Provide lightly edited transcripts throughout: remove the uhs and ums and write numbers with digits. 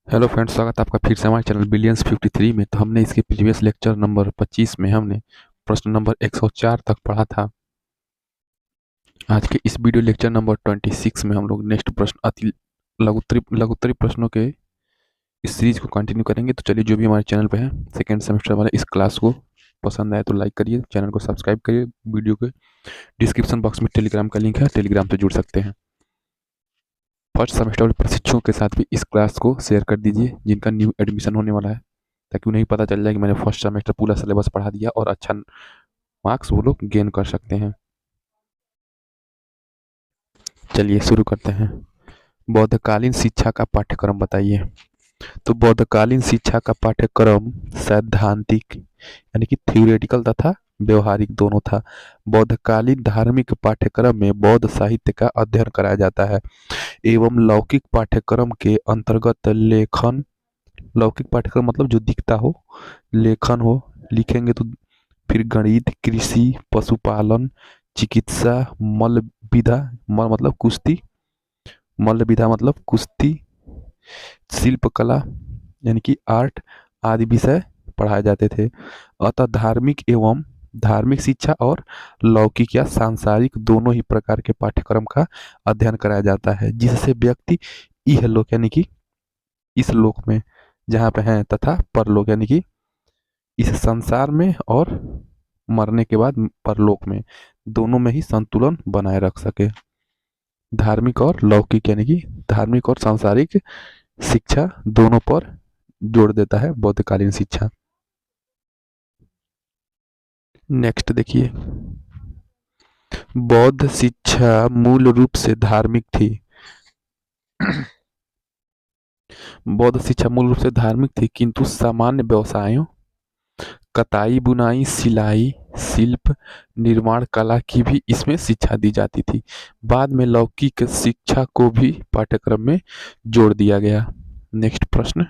Hello friends, स्वागत है आपका फिर से हमारे चैनल बिलियंस 53 में। तो हमने इसके प्रीवियस लेक्चर नंबर 25 में हमने प्रश्न नंबर 104 तक पढ़ा था। आज के इस वीडियो लेक्चर नंबर 26 में हम लोग नेक्स्ट प्रश्न अति लघुत्तरी प्रश्नों के इस सीरीज को कंटिन्यू करेंगे। तो चलिए, जो भी हमारे चैनल पे है सेकेंड सेमेस्टर वाले, इस क्लास को पसंद आए तो लाइक करिए, चैनल को सब्सक्राइब करिए। वीडियो के डिस्क्रिप्शन बॉक्स में टेलीग्राम का लिंक है, टेलीग्राम से जुड़ सकते हैं। फर्स्ट सेमेस्टर वाले प्रशिक्षुओं के साथ भी इस क्लास को शेयर कर दीजिए जिनका न्यू एडमिशन होने वाला है, ताकि उन्हें पता चल जाए कि मैंने फर्स्ट सेमेस्टर पूरा सिलेबस पढ़ा दिया और अच्छा मार्क्स वो लोग गेन कर सकते हैं। चलिए शुरू करते हैं। बौद्धकालीन शिक्षा का पाठ्यक्रम बताइए। तो बौद्धकालीन शिक्षा का पाठ्यक्रम सैद्धांतिक यानी कि थ्योरेटिकल तथा व्यवहारिक दोनों था। बौद्धकालीन धार्मिक पाठ्यक्रम में बौद्ध साहित्य का अध्ययन कराया जाता है एवं लौकिक पाठ्यक्रम के अंतर्गत लेखन, लौकिक पाठ्यक्रम मतलब जो दिखता हो, लेखन हो, लिखेंगे तो फिर गणित, कृषि, पशुपालन, चिकित्सा, मल्ल विधा, मल मतलब कुश्ती, मल्ल विधा मतलब कुश्ती, शिल्पकला यानी कि आर्ट आदि विषय पढ़ाए जाते थे। अतः धार्मिक शिक्षा और लौकिक या सांसारिक दोनों ही प्रकार के पाठ्यक्रम का अध्ययन कराया जाता है, जिससे व्यक्ति इहलोक यानी कि इस लोक में जहाँ पे हैं तथा परलोक यानी कि इस संसार में और मरने के बाद परलोक में, दोनों में ही संतुलन बनाए रख सके। धार्मिक और लौकिक यानी कि धार्मिक और सांसारिक शिक्षा दोनों पर जोड़ देता है बौद्धकालीन शिक्षा। नेक्स्ट देखिए, बौद्ध शिक्षा मूल रूप से धार्मिक थी। बौद्ध शिक्षा मूल रूप से धार्मिक थी, किंतु सामान्य व्यवसायों, कताई, बुनाई, सिलाई, शिल्प, निर्माण कला की भी इसमें शिक्षा दी जाती थी। बाद में लौकिक शिक्षा को भी पाठ्यक्रम में जोड़ दिया गया। नेक्स्ट प्रश्न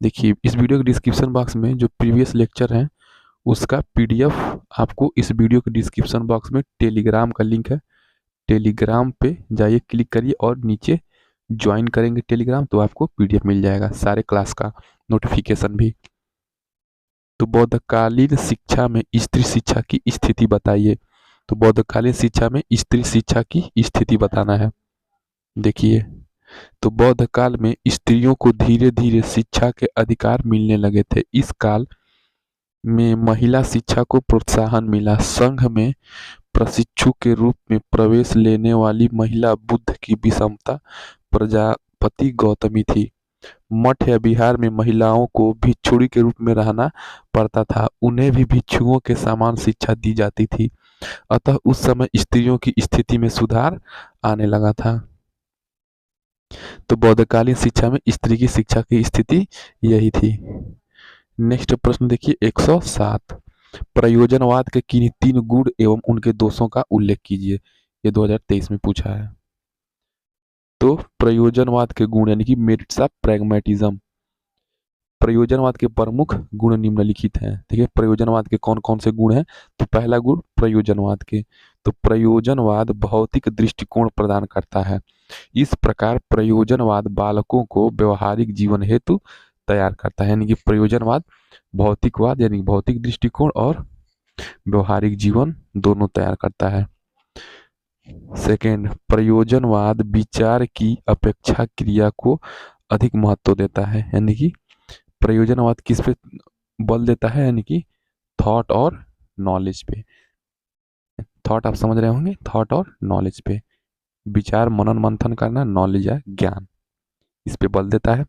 देखिए, इस वीडियो के डिस्क्रिप्शन बॉक्स में जो प्रीवियस लेक्चर है उसका पीडीएफ आपको इस वीडियो के डिस्क्रिप्शन बॉक्स में टेलीग्राम का लिंक है, टेलीग्राम पे जाइए, क्लिक करिए और नीचे ज्वाइन करेंगे टेलीग्राम तो आपको पीडीएफ मिल जाएगा सारे क्लास का, नोटिफिकेशन भी। तो बौद्धकालीन शिक्षा में स्त्री शिक्षा की स्थिति बताइए। तो बौद्धकालीन शिक्षा में स्त्री शिक्षा की स्थिति बताना है। देखिए, तो बौद्ध काल में स्त्रियों को धीरे धीरे शिक्षा के अधिकार मिलने लगे थे। इस काल में महिला शिक्षा को प्रोत्साहन मिला। संघ में प्रशिक्षु के रूप में प्रवेश लेने वाली महिला बुद्ध की विषमता प्रजापति गौतमी थी। मठ या बिहार में महिलाओं को भिक्षुणी के रूप में रहना पड़ता था, उन्हें भी भिक्षुओं के समान शिक्षा दी जाती थी। अतः उस समय स्त्रियों की स्थिति में सुधार आने लगा था। तो बौद्धकालीन शिक्षा में स्त्री की शिक्षा की स्थिति यही थी। नेक्स्ट प्रश्न देखिए, 107, प्रयोजनवाद के किन्हीं 3 गुण एवं उनके दोषों का उल्लेख कीजिए। ये 2023 में पूछा है। तो प्रयोजनवाद के गुण यानी कि मेरिट्स ऑफ प्रैग्मेटिज्म। प्रयोजनवाद के प्रमुख गुण निम्नलिखित हैं। देखिए, प्रयोजनवाद के कौन कौन से गुण हैं। तो पहला गुण प्रयोजनवाद के, तो प्रयोजनवाद भौतिक दृष्टिकोण प्रदान करता है। इस प्रकार प्रयोजनवाद बालकों को व्यवहारिक जीवन हेतु तैयार करता है। यानी कि प्रयोजनवाद भौतिकवाद यानी भौतिक दृष्टिकोण और व्यवहारिक जीवन दोनों तैयार करता है। सेकेंड, प्रयोजनवाद विचार की अपेक्षा क्रिया को अधिक महत्व देता है। यानी कि प्रयोजनवाद किस पे बल देता है, यानी कि थॉट और नॉलेज पे। थॉट आप समझ रहे होंगे, थॉट और नॉलेज पे, विचार मनन मंथन करना, नॉलेज है ज्ञान, इस पे बल देता है।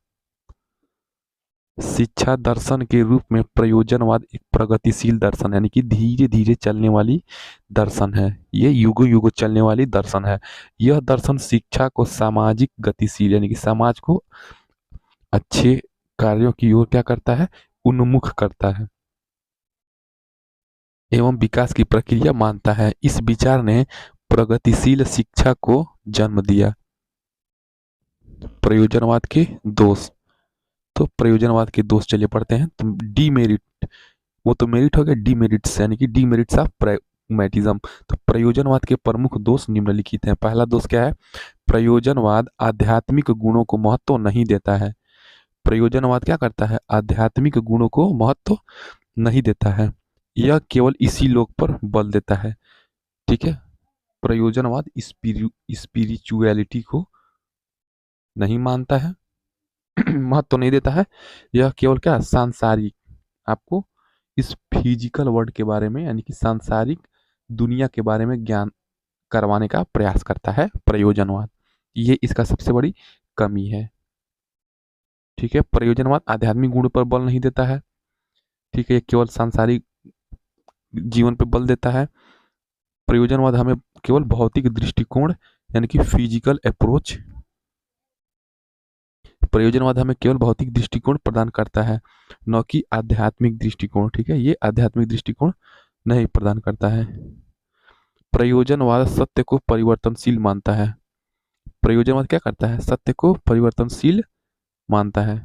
शिक्षा दर्शन के रूप में प्रयोजनवाद एक प्रगतिशील दर्शन यानी कि धीरे धीरे चलने वाली दर्शन है। ये युगों युगों चलने वाली दर्शन है। यह दर्शन शिक्षा को सामाजिक गतिशील यानी कि समाज को अच्छे कार्यों की ओर क्या करता है, उन्मुख करता है एवं विकास की प्रक्रिया मानता है। इस विचार ने प्रगतिशील शिक्षा को जन्म दिया। प्रयोजनवाद के दोष, तो प्रयोजनवाद के दोष चलिए पढ़ते हैं। तो डीमेरिट, वो तो मेरिट हो गया, डीमेरिट्स यानी कि डीमेरिट्स ऑफ प्रैग्मेटिज्म। तो प्रयोजनवाद के प्रमुख दोष निम्नलिखित हैं। पहला दोष क्या है, प्रयोजनवाद आध्यात्मिक गुणों को महत्व नहीं देता है। प्रयोजनवाद क्या करता है? आध्यात्मिक गुणों को महत्व नहीं देता है, यह केवल इसी लोक पर बल देता है। ठीक है, प्रयोजनवाद स्पिरिचुअलिटी को नहीं मानता है, महत्व नहीं देता है, यह केवल क्या, सांसारिक, आपको इस फिजिकल वर्ल्ड के बारे में यानी कि सांसारिक दुनिया के बारे में ज्ञान करवाने का प्रयास करता है प्रयोजनवाद। ये इसका सबसे बड़ी कमी है। ठीक है, प्रयोजनवाद आध्यात्मिक गुण पर बल नहीं देता है। ठीक है, ये केवल सांसारिक जीवन पर बल देता है। प्रयोजनवाद हमें केवल भौतिक दृष्टिकोण यानी कि फिजिकल अप्रोच, प्रयोजनवाद हमें केवल भौतिक दृष्टिकोण प्रदान करता है, न कि आध्यात्मिक दृष्टिकोण। ठीक है, ये आध्यात्मिक दृष्टिकोण नहीं प्रदान करता है। प्रयोजनवाद सत्य को परिवर्तनशील मानता है। प्रयोजनवाद क्या करता है? सत्य को परिवर्तनशील मानता है,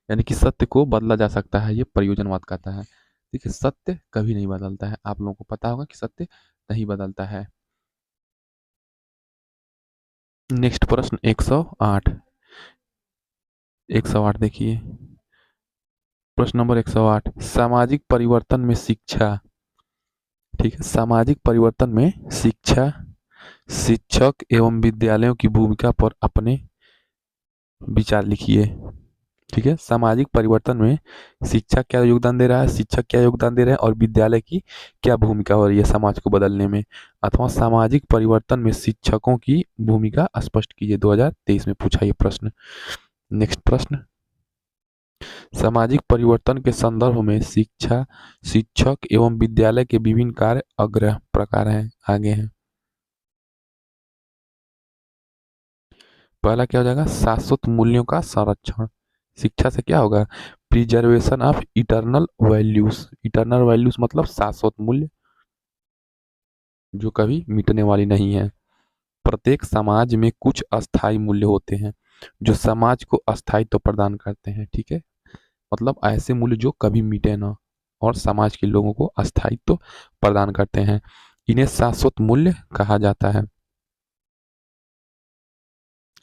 यानी कि सत्य को बदला जा सकता है, ये प्रयोजनवाद कहता है। देखिए, सत्य कभी नहीं बदलता है, आप लोगों को पता होगा कि सत्य नहीं बदलता है। नेक्स्ट प्रश्न 108। 108 देखिए, प्रश्न नंबर 108, सामाजिक परिवर्तन में शिक्षा। ठीक है, सामाजिक परिवर्तन में शिक्षा, शिक्षक एवं विद्यालयों की भूमिका पर अपने विचार लिखिए। ठीक है, सामाजिक परिवर्तन में शिक्षा क्या योगदान दे रहा है, शिक्षक क्या योगदान दे रहे हैं, और विद्यालय की क्या भूमिका हो रही है समाज को बदलने में, अथवा सामाजिक परिवर्तन में शिक्षकों की भूमिका स्पष्ट कीजिए। 2023 में पूछा ये प्रश्न। नेक्स्ट प्रश्न, सामाजिक परिवर्तन के संदर्भ में शिक्षा, शिक्षक एवं विद्यालय के विभिन्न कार्य अग्र प्रकार हैं, आगे हैं। पहला क्या हो जाएगा? शाश्वत मूल्यों का संरक्षण। शिक्षा से क्या होगा? Preservation of eternal values. Eternal values मतलब शाश्वत मूल्य जो कभी मिटने वाली नहीं है। प्रत्येक समाज में कुछ अस्थाई मूल्य होते हैं जो समाज को अस्थायित्व प्रदान करते हैं। ठीक है, मतलब ऐसे मूल्य जो कभी मिटे ना और समाज के लोगों को अस्थायित्व प्रदान करते हैं, इन्हें शाश्वत मूल्य कहा जाता है।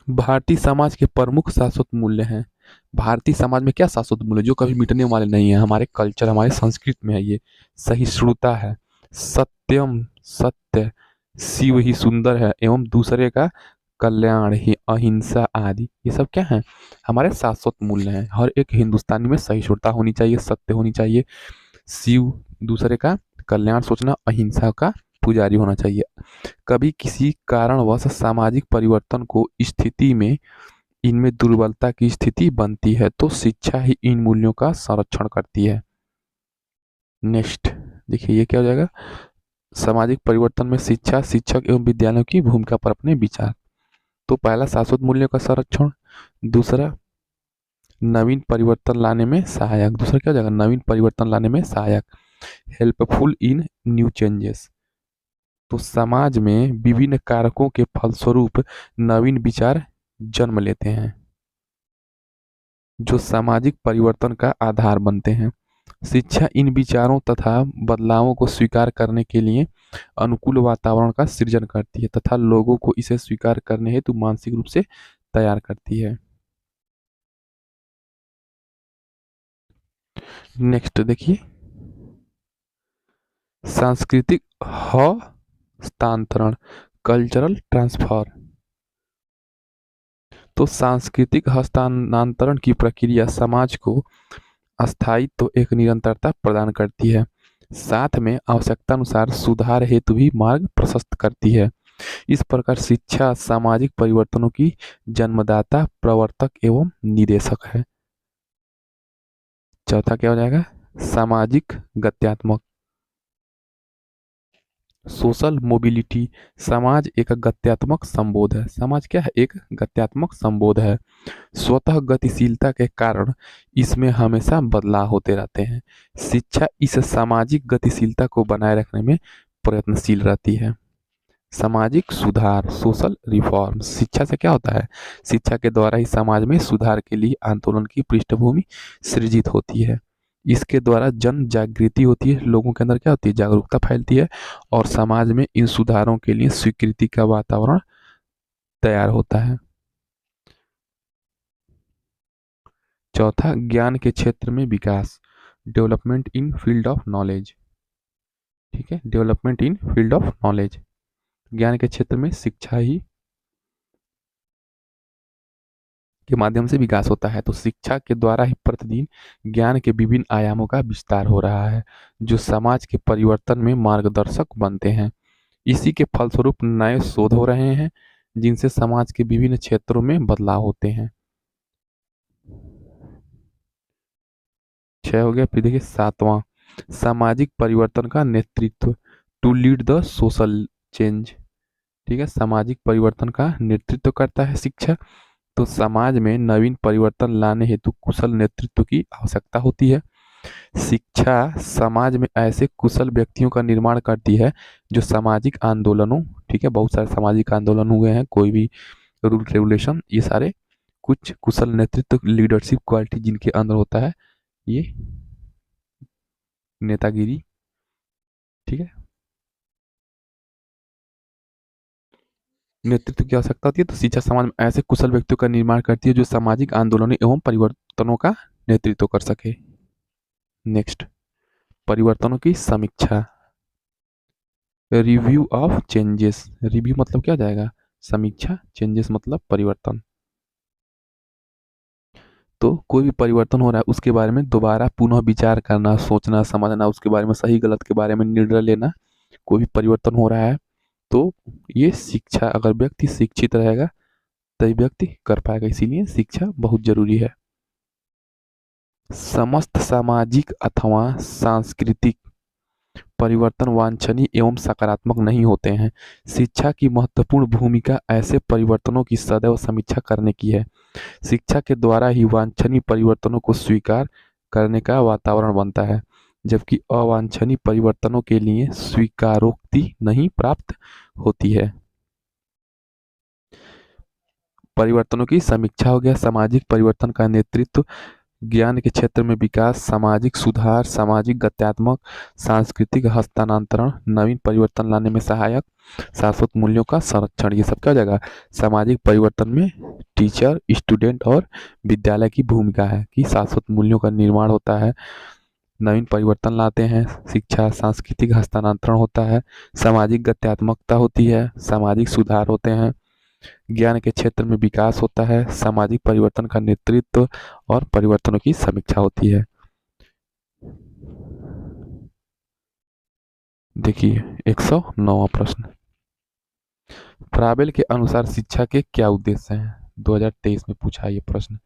भारतीय समाज के प्रमुख शाश्वत मूल्य हैं। भारतीय समाज में क्या शाश्वत मूल्य जो कभी मिटने वाले नहीं है? हमारे कल्चर, हमारे संस्कृति में है ये। सहिष्णुता है, सत्यम सत्य, शिव ही सुंदर है एवं दूसरे का कल्याण ही, अहिंसा आदि, ये सब क्या है? हमारे शाश्वत मूल्य हैं। हर एक हिंदुस्तानी में सहिष्णुता होनी चाहिए, सत्य होनी चाहिए, शिव, दूसरे का कल्याण सोचना, अहिंसा का पुजारी होना चाहिए। कभी किसी कारणवश सामाजिक परिवर्तन को स्थिति में इनमें दुर्बलता की स्थिति बनती है तो शिक्षा ही इन मूल्यों का संरक्षण करती है। नेक्स्ट देखिए, ये क्या हो जाएगा? सामाजिक परिवर्तन में शिक्षा, शिक्षक एवं विद्यालयों की भूमिका पर अपने विचार। तो पहला शाश्वत मूल्यों का संरक्षण, दूसरा नवीन परिवर्तन लाने में सहायक। दूसरा क्या हो जाएगा? नवीन परिवर्तन लाने में सहायक, हेल्पफुल इन न्यू चेंजेस। तो समाज में विभिन्न कारकों के फलस्वरूप नवीन विचार जन्म लेते हैं जो सामाजिक परिवर्तन का आधार बनते हैं। शिक्षा इन विचारों तथा बदलावों को स्वीकार करने के लिए अनुकूल वातावरण का सृजन करती है तथा लोगों को इसे स्वीकार करने हेतु मानसिक रूप से तैयार करती है। नेक्स्ट देखिए, सांस्कृतिक हस्तांतरण, कल्चरल ट्रांसफर। तो सांस्कृतिक हस्तांतरण की प्रक्रिया समाज को अस्थायित्व, एक निरंतरता प्रदान करती है, साथ में आवश्यकता अनुसार सुधार हेतु भी मार्ग प्रशस्त करती है। इस प्रकार शिक्षा सामाजिक परिवर्तनों की जन्मदाता, प्रवर्तक एवं निदेशक है। चौथा क्या हो जाएगा? सामाजिक गत्यात्मक, सोशल मोबिलिटी। समाज एक गत्यात्मक संबोध है। समाज क्या है? एक गत्यात्मक संबोध है। स्वतः गतिशीलता के कारण इसमें हमेशा बदलाव होते रहते हैं। शिक्षा इस सामाजिक गतिशीलता को बनाए रखने में प्रयत्नशील रहती है। सामाजिक सुधार, सोशल रिफॉर्म। शिक्षा से क्या होता है? शिक्षा के द्वारा ही समाज में सुधार के लिए आंदोलन की पृष्ठभूमि सृजित होती है। इसके द्वारा जन जागृति होती है, लोगों के अंदर क्या होती है? जागरूकता फैलती है और समाज में इन सुधारों के लिए स्वीकृति का वातावरण तैयार होता है। चौथा, ज्ञान के क्षेत्र में विकास, development in field of knowledge. ठीक है, development in field of knowledge, ज्ञान के क्षेत्र में शिक्षा ही के माध्यम से विकास होता है। तो शिक्षा के द्वारा ही प्रतिदिन ज्ञान के विभिन्न आयामों का विस्तार हो रहा है, जो समाज के परिवर्तन में मार्गदर्शक बनते हैं। इसी के फलस्वरूप नए शोध हो रहे हैं, जिनसे समाज के विभिन्न क्षेत्रों में बदलाव होते हैं। 6 हो गया। फिर देखिए 7वां, सामाजिक परिवर्तन का नेतृत्व, to lead the social change. ठीक है, सामाजिक परिवर्तन का नेतृत्व करता है शिक्षा। तो समाज में नवीन परिवर्तन लाने हेतु कुशल नेतृत्व की आवश्यकता होती है। शिक्षा समाज में ऐसे कुशल व्यक्तियों का निर्माण करती है जो सामाजिक आंदोलनों, ठीक है, बहुत सारे सामाजिक आंदोलन हुए हैं, कोई भी रूल रेगुलेशन, ये सारे कुछ कुशल नेतृत्व, लीडरशिप क्वालिटी जिनके अंदर होता है, ये नेतागिरी। ठीक है, नेतृत्व की आवश्यकता होती है। तो शिक्षा समाज में ऐसे कुशल व्यक्तियों का निर्माण करती है जो सामाजिक आंदोलनों एवं परिवर्तनों का नेतृत्व कर सके। नेक्स्ट, परिवर्तनों की समीक्षा, रिव्यू ऑफ चेंजेस। रिव्यू मतलब क्या हो जाएगा, समीक्षा, चेंजेस मतलब परिवर्तन। तो कोई भी परिवर्तन हो रहा है उसके बारे में दोबारा पुनः विचार करना, सोचना, समझना, उसके बारे में सही गलत के बारे में निर्णय लेना। कोई भी परिवर्तन हो रहा है तो ये शिक्षा, अगर व्यक्ति शिक्षित रहेगा तभी व्यक्ति कर पाएगा, इसीलिए शिक्षा बहुत जरूरी है। समस्त सामाजिक अथवा सांस्कृतिक परिवर्तन वांछनीय एवं सकारात्मक नहीं होते हैं। शिक्षा की महत्वपूर्ण भूमिका ऐसे परिवर्तनों की सदैव समीक्षा करने की है। शिक्षा के द्वारा ही वांछनीय परिवर्तनों को स्वीकार करने का वातावरण बनता है, जबकि अवांछनीय परिवर्तनों के लिए स्वीकारोक्ति नहीं प्राप्त होती है। परिवर्तनों की समीक्षा हो गया, सामाजिक परिवर्तन का नेतृत्व, ज्ञान के क्षेत्र में विकास, सामाजिक सुधार, सामाजिक गत्यात्मक, सांस्कृतिक हस्तांतरण, नवीन परिवर्तन लाने में सहायक, शाश्वत मूल्यों का संरक्षण, ये सब क्या हो जाएगा। सामाजिक परिवर्तन में टीचर, स्टूडेंट और विद्यालय की भूमिका है कि शाश्वत मूल्यों का निर्माण होता है, नवीन परिवर्तन लाते हैं, शिक्षा, सांस्कृतिक हस्तांतरण होता है, सामाजिक गत्यात्मकता होती है, सामाजिक सुधार होते हैं, ज्ञान के क्षेत्र में विकास होता है, सामाजिक परिवर्तन का नेतृत्व और परिवर्तनों की समीक्षा होती है। देखिए 109वां प्रश्न, फ्राबेल के अनुसार शिक्षा के क्या उद्देश्य हैं। 2023 में पूछा है ये प्रश्न।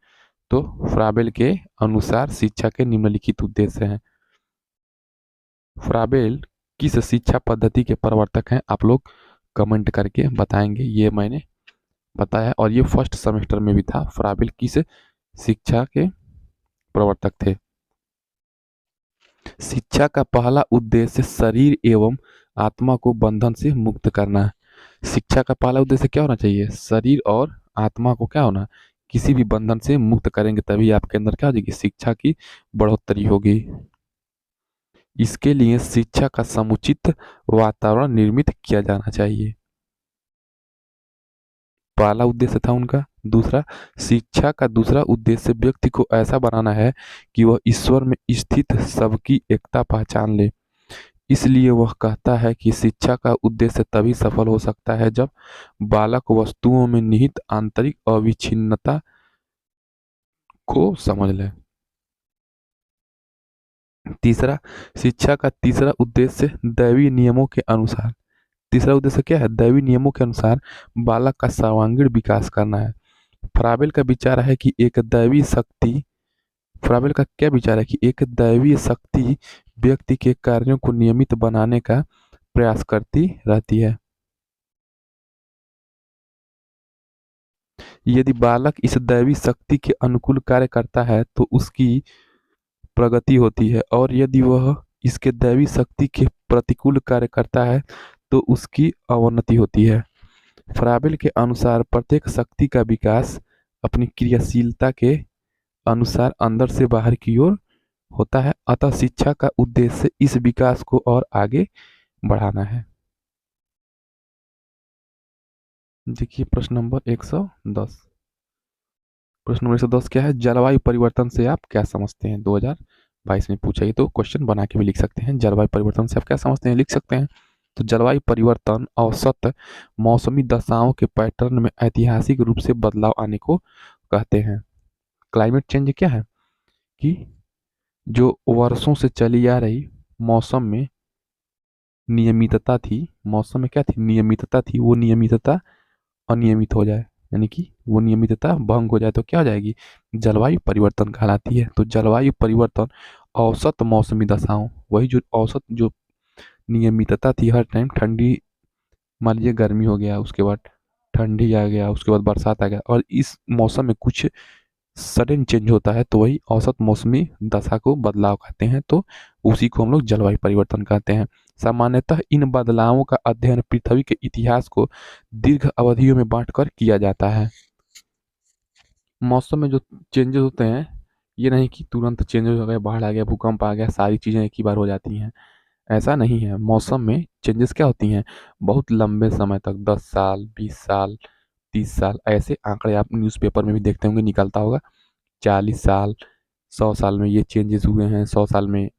तो फ्राबेल के अनुसार शिक्षा के निम्नलिखित उद्देश्य हैं। फ्राबेल किस शिक्षा पद्धति के प्रवर्तक हैं, आप लोग कमेंट करके बताएंगे। ये मैंने बताया और ये फर्स्ट सेमेस्टर में भी था। फ्राबेल किस शिक्षा के प्रवर्तक थे। शिक्षा का पहला उद्देश्य शरीर एवं आत्मा को बंधन से मुक्त करना है। शिक्षा का पहला उद्देश्य क्या होना चाहिए, शरीर और आत्मा को क्या होना, किसी भी बंधन से मुक्त करेंगे तभी आपके अंदर क्या हो जाएगी, शिक्षा की बढ़ोतरी होगी। इसके लिए शिक्षा का समुचित वातावरण निर्मित किया जाना चाहिए, पहला उद्देश्य था उनका। दूसरा, शिक्षा का दूसरा उद्देश्य व्यक्ति को ऐसा बनाना है कि वह ईश्वर में स्थित सबकी एकता पहचान ले। इसलिए वह कहता है कि शिक्षा का उद्देश्य तभी सफल हो सकता है जब बालक वस्तुओं में निहित आंतरिक अविच्छिन्नता को समझ ले। तीसरा, शिक्षा का तीसरा उद्देश्य दैवीय नियमों के अनुसार, तीसरा उद्देश्य क्या है, दैवीय नियमों के अनुसार बालक का सर्वांगीण विकास करना है। फ्राबेल का विचार है कि एक दैवीय शक्ति, फ्राबेल का क्या विचार है कि एक दैवीय शक्ति व्यक्ति के कार्यों को नियमित बनाने का प्रयास करती रहती है। यदि बालक इस दैवी शक्ति के अनुकूल कार्य करता है तो उसकी प्रगति होती है, और यदि वह इसके दैवी शक्ति के प्रतिकूल कार्य करता है तो उसकी अवनति होती है। फ्राबेल के अनुसार प्रत्येक शक्ति का विकास अपनी क्रियाशीलता के अनुसार अंदर से बाहर की ओर होता है, अतः शिक्षा का उद्देश्य इस विकास को और आगे बढ़ाना है। देखिए प्रश्न नंबर 110, प्रश्न नंबर 110 क्या है? जलवायु परिवर्तन से आप क्या समझते हैं? 2022 में पूछा, ये तो क्वेश्चन बना के भी लिख सकते हैं। जलवायु परिवर्तन से आप क्या समझते हैं, लिख सकते हैं। तो जलवायु परिवर्तन औसत मौसमी दशाओं के पैटर्न में ऐतिहासिक रूप से बदलाव आने को कहते हैं। क्लाइमेट चेंज क्या है कि जो वर्षों से चली आ रही मौसम में नियमितता थी, मौसम में क्या थी, नियमितता थी, वो नियमितता अनियमित हो जाए, यानी कि वो नियमितता भंग हो जाए तो क्या हो जाएगी, जलवायु परिवर्तन कहलाती है। तो जलवायु परिवर्तन औसत मौसमी दशाओं, वही जो औसत जो नियमितता थी, हर टाइम ठंडी, मान लीजिए गर्मी हो गया, उसके बाद ठंडी आ गया, उसके बाद बरसात आ गया, और इस मौसम में कुछ सडन चेंज होता है, तो वही औसत मौसमी दशा को बदलाव कहते हैं। तो उसी को हम लोग जलवायु परिवर्तन कहते हैं। सामान्यतः इन बदलावों का अध्ययन पृथ्वी के इतिहास को दीर्घ अवधियों में बांटकर किया जाता है। मौसम में जो चेंजेस होते हैं, ये नहीं कि तुरंत चेंजेस हो गए, बाढ़ आ गया, भूकंप आ गया, सारी चीज़ें एक ही बार हो जाती हैं, ऐसा नहीं है। मौसम में चेंजेस क्या होती हैं, बहुत लंबे समय तक, 10 साल, 20 साल, 30 साल, ऐसे आंकड़े आप न्यूज़पेपर में भी देखते होंगे, निकलता होगा। 40 साल, 100 साल में ये चेंजेस हुए हैं, 100 साल में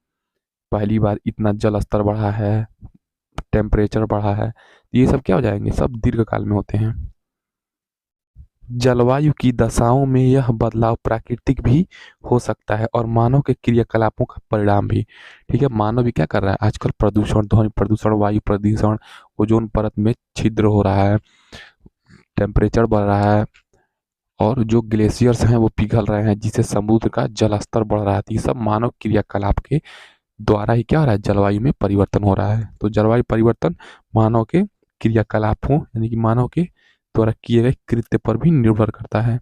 पहली बार इतना जल स्तर बढ़ा है, टेम्परेचर बढ़ा है। ये सब क्या हो जाएंगे, सब दीर्घकाल में होते हैं। जलवायु की दशाओं में यह बदलाव प्राकृतिक भी हो सकता है और मानव के क्रियाकलापों का परिणाम भी। ठीक है, मानव भी क्या कर रहा है आजकल, प्रदूषण, ध्वनि प्रदूषण, वायु प्रदूषण, ओजोन परत में छिद्र हो रहा है, टेम्परेचर बढ़ रहा है, और जो ग्लेशियर्स हैं वो पिघल रहे हैं, जिससे समुद्र का जल स्तर बढ़ रहा है। तो ये सब मानव क्रियाकलाप के द्वारा ही क्या हो रहा है, जलवायु में परिवर्तन हो रहा है। तो जलवायु परिवर्तन मानव के क्रियाकलापों, यानी कि मानव के द्वारा किए गए कृत्य पर भी निर्भर करता है।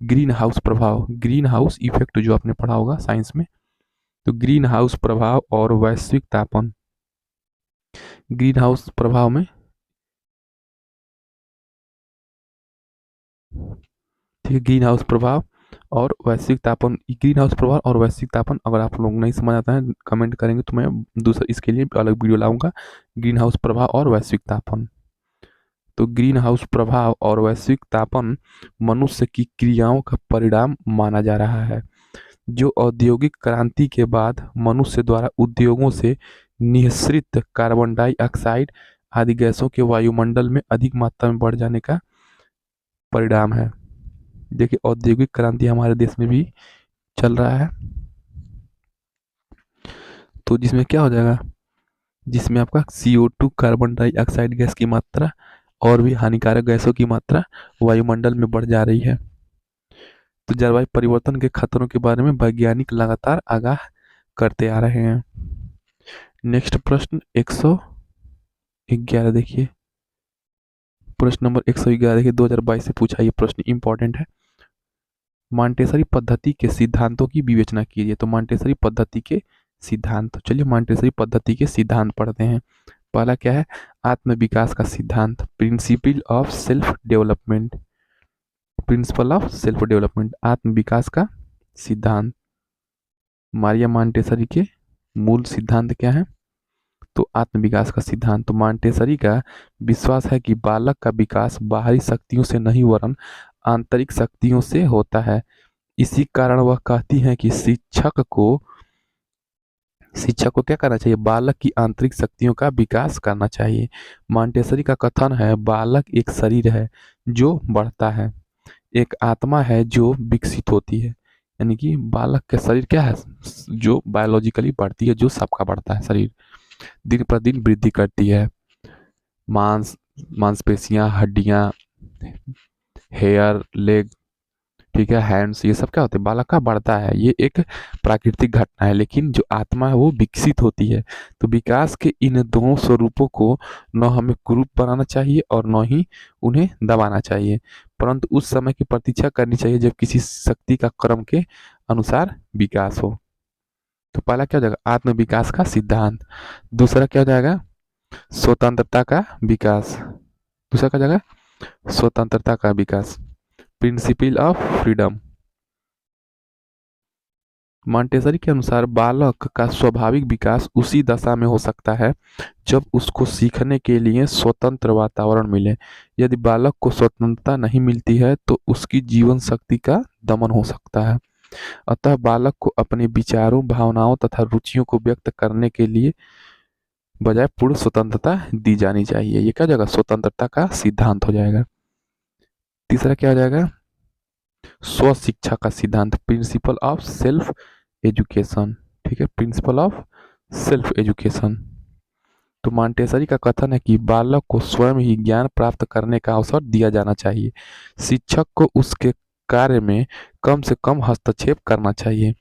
ग्रीन हाउस प्रभाव, ग्रीन हाउस इफेक्ट जो आपने पढ़ा होगा साइंस में, तो ग्रीन हाउस प्रभाव और वैश्विक तापन, ग्रीन हाउस प्रभाव में, ठीक है, ग्रीन हाउस प्रभाव और वैश्विक तापन, ग्रीन हाउस प्रभाव और वैश्विक तापन, अगर आप लोग नहीं समझ आता है कमेंट करेंगे तो मैं दूसरा इसके लिए अलग वीडियो लाऊंगा। ग्रीन हाउस प्रभाव और वैश्विक तापन, तो ग्रीन हाउस प्रभाव और वैश्विक तापन मनुष्य की क्रियाओं का परिणाम माना जा रहा है, जो औद्योगिक क्रांति के बाद मनुष्य द्वारा उद्योगों से निःसृत कार्बन डाइऑक्साइड आदि गैसों के वायुमंडल में अधिक मात्रा में बढ़ जाने का परिणाम है। देखिए, औद्योगिक क्रांति हमारे देश में भी चल रहा है, तो जिसमें क्या हो जाएगा, जिसमें आपका CO2 कार्बन डाइऑक्साइड गैस की मात्रा और भी हानिकारक गैसों की मात्रा वायुमंडल में बढ़ जा रही है। तो जलवायु परिवर्तन के खतरों के बारे में वैज्ञानिक लगातार आगाह करते आ रहे हैं। नेक्स्ट प्रश्न 111 देखिए, प्रश्न नंबर 111 देखिए, 2022 से पूछा, ये प्रश्न इंपॉर्टेंट है। मॉन्टेसरी पद्धति के सिद्धांतों की विवेचना कीजिए। तो मॉन्टेसरी पद्धति के सिद्धांत, तो चलिए मॉन्टेसरी पद्धति के सिद्धांत पढ़ते हैं। पहला क्या है, आत्म विकास का सिद्धांत, principle of self development, principle of self development, आत्म विकास का सिद्धांत। मारिया मॉन्टेसरी के मूल सिद्धांत क्या है, तो आत्म विकास का सिद्धांत। तो मॉन्टेसरी का विश्वास है कि बालक का विकास बाहरी शक्तियों से नहीं वरन आंतरिक शक्तियों से होता है। इसी कारण वह कहती हैं कि शिक्षक को क्या करना चाहिए, बालक की आंतरिक शक्तियों का विकास करना चाहिए। मॉन्टेसरी का कथन है, बालक एक शरीर है जो बढ़ता है, एक आत्मा है जो विकसित होती है। यानी कि बालक का शरीर क्या है, जो बायोलॉजिकली बढ़ती है, जो सबका बढ़ता है शरीर, दिन प्रतिदिन वृद्धि करती है। मांस, मांसपेशियां, हड्डियां, हेयर, लेग, ठीक है, हैंड्स, ये सब क्या होते हैं, बालक का बढ़ता है, ये एक प्राकृतिक घटना है। लेकिन जो आत्मा है वो विकसित होती है। तो विकास के इन दोनों स्वरूपों को न हमें कुरूप बनाना चाहिए और न ही उन्हें दबाना चाहिए, परंतु उस समय की प्रतीक्षा करनी चाहिए जब किसी शक्ति का क्रम के अनुसार विकास हो। तो पहला क्या हो जाएगा, आत्म विकास का सिद्धांत। दूसरा क्या हो जाएगा, स्वतंत्रता का विकास। दूसरा क्या हो जाएगा, स्वतंत्रता का विकास, प्रिंसिपल ऑफ फ्रीडम। मॉन्टेसरी के अनुसार बालक का स्वाभाविक विकास उसी दशा में हो सकता है जब उसको सीखने के लिए स्वतंत्र वातावरण मिले। यदि बालक को स्वतंत्रता नहीं मिलती है तो उसकी जीवन शक्ति का दमन हो सकता है। अतः बालक को अपने विचारों, भावनाओं तथा रुचियों को व्यक्त करने के लिए बजाय पूर्ण स्वतंत्रता दी जानी चाहिए। ये क्या हो जाएगा? स्वतंत्रता का सिद्धांत हो जाएगा। तीसरा क्या हो जाएगा? स्व शिक्षा का सिद्धांत, प्रिंसिपल ऑफ सेल्फ एजुकेशन। ठीक है, प्रिंसिपल ऑफ सेल्फ एजुकेशन। तो मॉन्टेसरी का कथन है कि बालक को स्वयं ही ज्ञान प्राप्त करने का अवसर दिया जाना चाहिए। शिक्षक को उसके कार्य में कम से कम हस्तक्षेप करना चाहिए।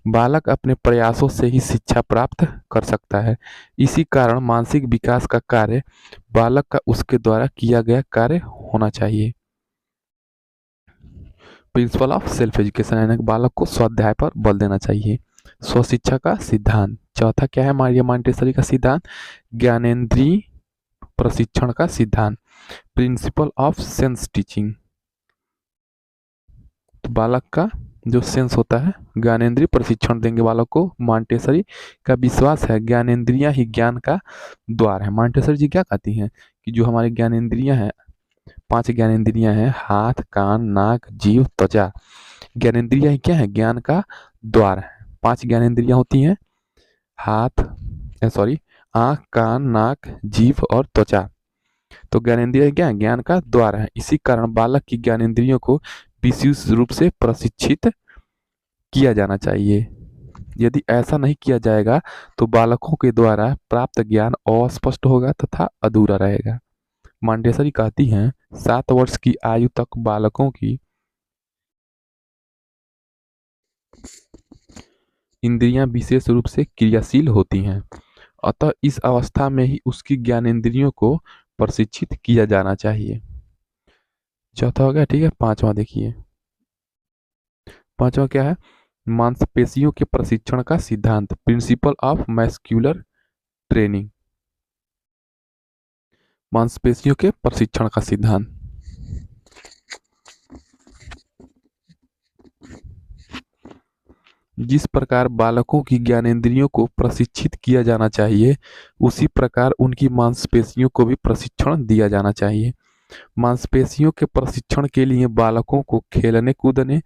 बालक अपने प्रयासों से ही शिक्षा प्राप्त कर सकता है। इसी कारण मानसिक विकास का कार्य बालक का उसके द्वारा किया गया कार्य होना चाहिए। प्रिंसिपल ऑफ सेल्फ एजुकेशन यानी कि बालक को स्वाध्याय पर बल देना चाहिए। स्वशिक्षा का सिद्धांत। चौथा क्या है मारिया मॉन्टेसरी का सिद्धांत? ज्ञानेंद्रीय प्रशिक्षण का सिद्धांत, प्रिंसिपल ऑफ सेंस टीचिंग। तो बालक का जो सेंस होता है, ज्ञानेंद्रीय प्रशिक्षण देंगे बालक को। मॉन्टेसरी का विश्वास है ज्ञानेंद्रियां ही ज्ञान का द्वार है। मॉन्टेसरी जी क्या कहती हैं कि जो हमारी ज्ञानेंद्रियां हैं, 5 ज्ञानेंद्रियां हैं, हाथ, कान, नाक, जीभ, त्वचा। ज्ञानेंद्रियां ही क्या है? ज्ञान का द्वार है। 5 ज्ञानेंद्रियां होती हैं, हाथ, सॉरी, आँख, कान, नाक, जीभ और त्वचा। तो ज्ञानेंद्रिय क्या है? ज्ञान का द्वार है। इसी कारण बालक की ज्ञानेंद्रियों को विशेष रूप से प्रशिक्षित किया जाना चाहिए। यदि ऐसा नहीं किया जाएगा तो बालकों के द्वारा प्राप्त ज्ञान अस्पष्ट होगा तथा अधूरा रहेगा। मॉन्टेसरी कहती हैं 7 वर्ष की आयु तक बालकों की इंद्रियां विशेष रूप से क्रियाशील होती हैं। अतः इस अवस्था में ही उसकी ज्ञानेंद्रियों को प्रशिक्षित किया जाना चाहिए। चौथा हो गया। ठीक है, पांचवा देखिए। पांचवा क्या है? मांसपेशियों के प्रशिक्षण का सिद्धांत, प्रिंसिपल ऑफ मस्कुलर ट्रेनिंग। मांसपेशियों के प्रशिक्षण का सिद्धांत। जिस प्रकार बालकों की ज्ञानेंद्रियों को प्रशिक्षित किया जाना चाहिए उसी प्रकार उनकी मांसपेशियों को भी प्रशिक्षण दिया जाना चाहिए। मांसपेशियों के प्रशिक्षण के लिए बालकों को खेलने कूदने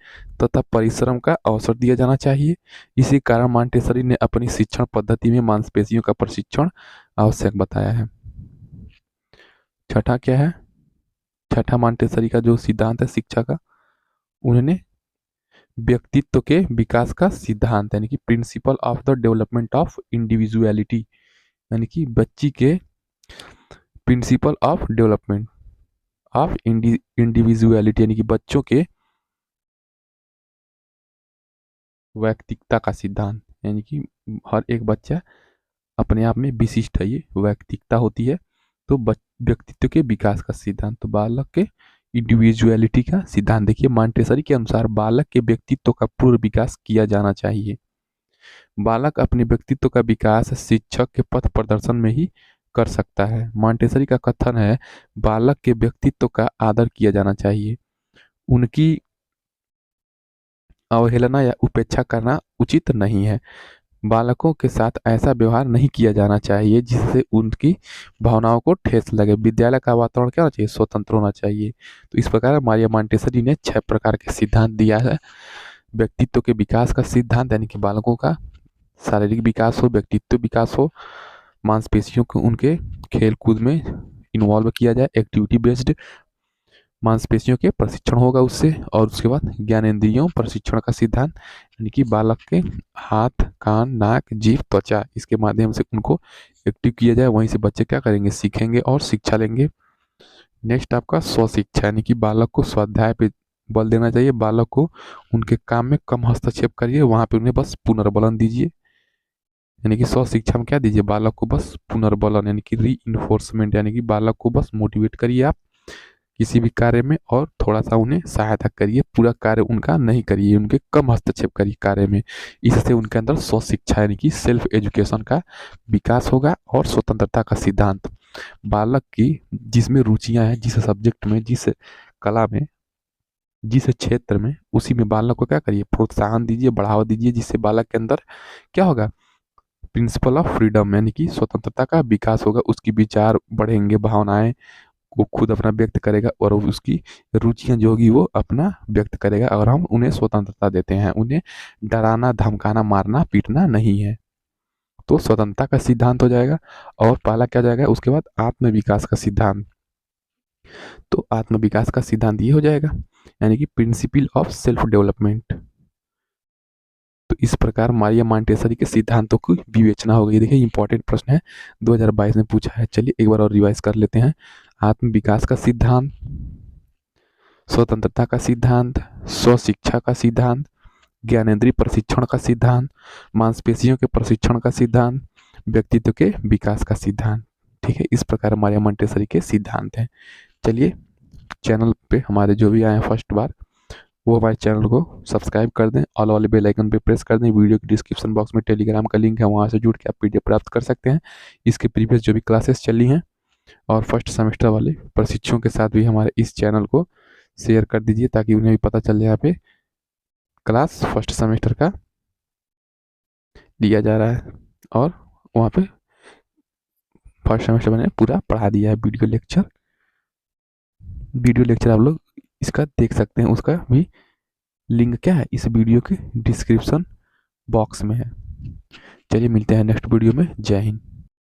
तथा परिश्रम का अवसर दिया जाना चाहिए। इसी कारण मॉन्टेसरी ने अपनी शिक्षण पद्धति में मांसपेशियों का प्रशिक्षण आवश्यक बताया है। छठा क्या है? छठा मॉन्टेसरी का जो सिद्धांत है शिक्षा का, उन्होंने व्यक्तित्व के विकास का सिद्धांत यानी कि principle of the development of individuality यानी कि बच्ची के principle of development of individuality यानी कि बच्चों के व्यक्तिकता का सिद्धांत यानी कि हर एक बच्चा अपने आप में विशिष्ट है, ये व्यक्तिकता होती है। तो व्यक्तित्व के विकास का सिद्धांत, तो बालक के इंडिविजुअलिटी का सिद्धांत देखिए। मॉन्टेसरी के अनुसार बालक के व्यक्तित्व का पूर्ण विकास किया जाना चाहिए। बालक अपने व्यक्तित्व का विकास शिक्षक के पथ प्रदर्शन में ही कर सकता है। मॉन्टेसरी का कथन है बालक के व्यक्तित्व का आदर किया जाना चाहिए, उनकी अवहेलना या उपेक्षा करना उचित नहीं है। बालकों के साथ ऐसा व्यवहार नहीं किया जाना चाहिए जिससे उनकी भावनाओं को ठेस लगे। विद्यालय का वातावरण क्या होना चाहिए? स्वतंत्र होना चाहिए। तो इस प्रकार मारिया मॉन्टेसरी ने 6 प्रकार के सिद्धांत दिया है। व्यक्तित्व के विकास का सिद्धांत यानी कि बालकों का शारीरिक विकास हो, व्यक्तित्व विकास हो, मांसपेशियों को उनके खेल कूद में इन्वॉल्व किया जाए, एक्टिविटी बेस्ड मांसपेशियों के प्रशिक्षण होगा उससे। और उसके बाद ज्ञानेंद्रियों प्रशिक्षण का सिद्धांत यानी कि बालक के हाथ, कान, नाक, जीभ, त्वचा इसके माध्यम से उनको एक्टिव किया जाए, वहीं से बच्चे क्या करेंगे? सीखेंगे और शिक्षा लेंगे। नेक्स्ट आपका स्वशिक्षा यानी कि बालक को स्वाध्याय पे बल देना चाहिए। बालक को उनके काम में कम हस्तक्षेप करिए, वहाँ पे उन्हें बस पुनर्बलन दीजिए। यानी कि स्वशिक्षा में क्या दीजिए? बालक को बस पुनर्बलन यानी कि री इन्फोर्समेंट यानी कि बालक को बस मोटिवेट करिए आप किसी भी कार्य में और थोड़ा सा उन्हें सहायता करिए, पूरा कार्य उनका नहीं करिए, उनके कम हस्तक्षेप करिए कार्य में। इससे उनके अंदर स्वशिक्षा यानी कि सेल्फ एजुकेशन का विकास होगा और स्वतंत्रता का सिद्धांत। बालक की जिसमें रुचियां हैं, जिस सब्जेक्ट में, जिस कला में जिस क्षेत्र में उसी में बालक को क्या करिए, प्रोत्साहन दीजिए, बढ़ावा दीजिए, जिससे बालक के अंदर क्या होगा, प्रिंसिपल ऑफ फ्रीडम यानी कि स्वतंत्रता का विकास होगा, उसकी विचार बढ़ेंगे, भावनाएं वो खुद अपना व्यक्त करेगा और उसकी रुचियां जो होगी वो अपना व्यक्त करेगा, और हम उन्हें स्वतंत्रता देते हैं, उन्हें डराना धमकाना मारना पीटना नहीं है। तो स्वतंत्रता का सिद्धांत हो जाएगा। और पहला क्या जाएगा उसके बाद, आत्म विकास का सिद्धांत। तो आत्म विकास का सिद्धांत ये हो जाएगा, यानी कि प्रिंसिपल ऑफ सेल्फ डेवलपमेंट। तो इस प्रकार मारिया मांटेसरी के सिद्धांतों की विवेचना हो गई। देखिए इंपॉर्टेंट प्रश्न है, 2022 में पूछा है। चलिए एक बार और रिवाइज कर लेते हैं। आत्म विकास का सिद्धांत, स्वतंत्रता का सिद्धांत, स्व शिक्षा का सिद्धांत, ज्ञानेंद्रिय प्रशिक्षण का सिद्धांत, मांसपेशियों के प्रशिक्षण का सिद्धांत, व्यक्तित्व के विकास का सिद्धांत। ठीक है, इस प्रकार मारिया मांटेसरी के सिद्धांत हैं। चलिए, चैनल पे हमारे जो भी आए हैं फर्स्ट बार, वो हमारे चैनल को सब्सक्राइब कर दें, ऑल वाले बेल आइकन पे प्रेस कर दें। वीडियो के डिस्क्रिप्शन बॉक्स में टेलीग्राम का लिंक है, वहाँ से जुड़ के आप पीडीएफ प्राप्त कर सकते हैं। इसके प्रीवियस जो भी क्लासेस चली हैं और फर्स्ट सेमेस्टर वाले प्रशिक्षुओं के साथ भी हमारे इस चैनल को शेयर कर दीजिए, ताकि उन्हें भी पता चल जाए यहाँ पे क्लास फर्स्ट सेमेस्टर का लिया जा रहा है। और वहाँ पे फर्स्ट सेमेस्टर मैंने पूरा पढ़ा दिया है, वीडियो लेक्चर आप लोग इसका देख सकते हैं। उसका भी लिंक क्या है, इस वीडियो के डिस्क्रिप्शन बॉक्स में है। चलिए मिलते हैं नेक्स्ट वीडियो में। जय हिंद।